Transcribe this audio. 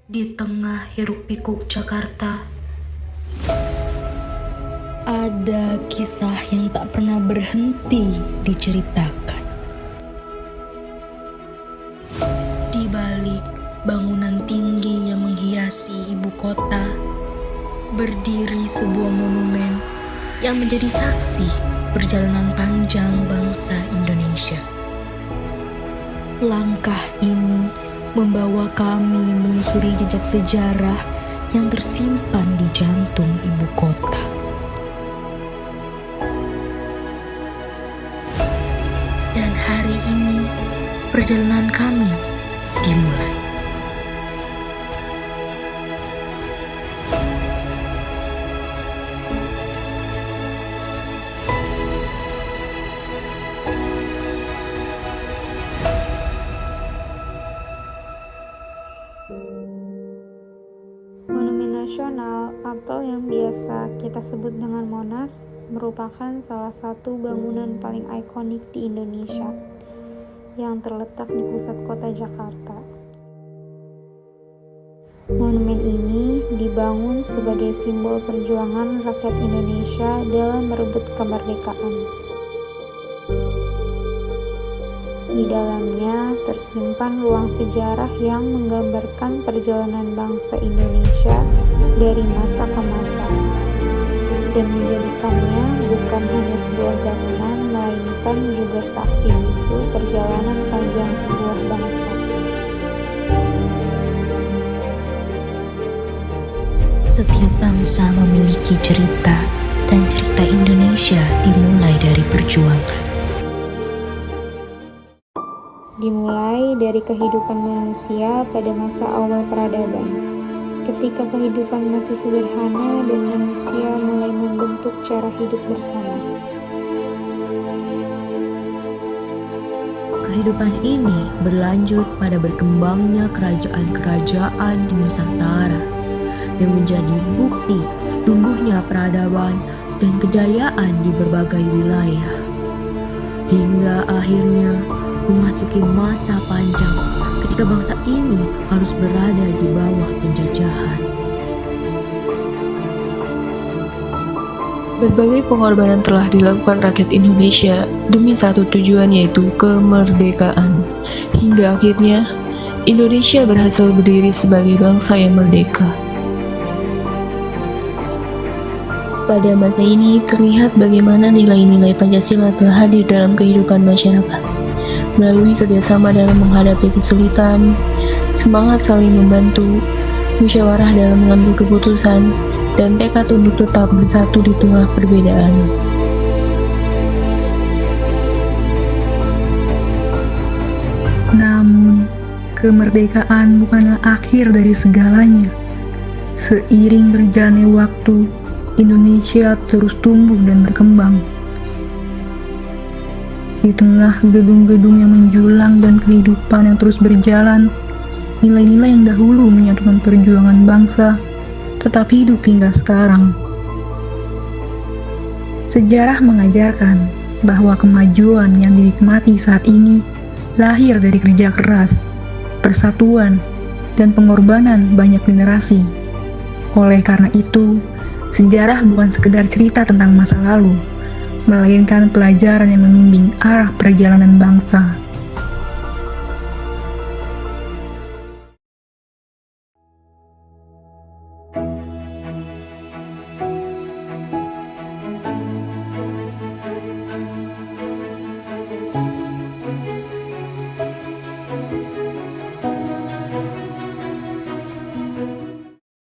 Di tengah hiruk-pikuk Jakarta, ada kisah yang tak pernah berhenti diceritakan. Di balik bangunan tinggi yang menghiasi ibu kota, berdiri sebuah monumen yang menjadi saksi perjalanan panjang bangsa Indonesia. Langkah ini membawa kami menyusuri jejak sejarah yang tersimpan di jantung ibu kota. Dan hari ini perjalanan kami dimulai. Monumen Nasional atau yang biasa kita sebut dengan Monas merupakan salah satu bangunan paling ikonik di Indonesia yang terletak di pusat kota Jakarta. Monumen ini dibangun sebagai simbol perjuangan rakyat Indonesia dalam merebut kemerdekaan. Di dalamnya tersimpan ruang sejarah yang menggambarkan perjalanan bangsa Indonesia dari masa ke masa dan menjadikannya bukan hanya sebuah bangunan melainkan juga saksi bisu perjalanan panjang sebuah bangsa. Setiap bangsa memiliki cerita, dan cerita Indonesia dimulai dari perjuangan. Dimulai dari kehidupan manusia pada masa awal peradaban, ketika kehidupan masih sederhana dan manusia mulai membentuk cara hidup bersama. Kehidupan ini berlanjut pada berkembangnya kerajaan-kerajaan di Nusantara yang menjadi bukti tumbuhnya peradaban dan kejayaan di berbagai wilayah. Hingga akhirnya memasuki masa panjang ketika bangsa ini harus berada di bawah penjajahan. Berbagai pengorbanan telah dilakukan rakyat Indonesia demi satu tujuan, yaitu kemerdekaan. Hingga akhirnya Indonesia berhasil berdiri sebagai bangsa yang merdeka. Pada masa ini terlihat bagaimana nilai-nilai Pancasila telah hadir dalam kehidupan masyarakat. Melalui kerjasama dalam menghadapi kesulitan, semangat saling membantu, musyawarah dalam mengambil keputusan, dan tekad untuk tetap bersatu di tengah perbedaan. Namun, kemerdekaan bukanlah akhir dari segalanya. Seiring berjalannya waktu, Indonesia terus tumbuh dan berkembang. Di tengah gedung-gedung yang menjulang dan kehidupan yang terus berjalan, nilai-nilai yang dahulu menyatukan perjuangan bangsa tetap hidup hingga sekarang. Sejarah mengajarkan bahwa kemajuan yang dinikmati saat ini lahir dari kerja keras, persatuan, dan pengorbanan banyak generasi. Oleh karena itu, sejarah bukan sekedar cerita tentang masa lalu, melainkan pelajaran yang membimbing arah perjalanan bangsa.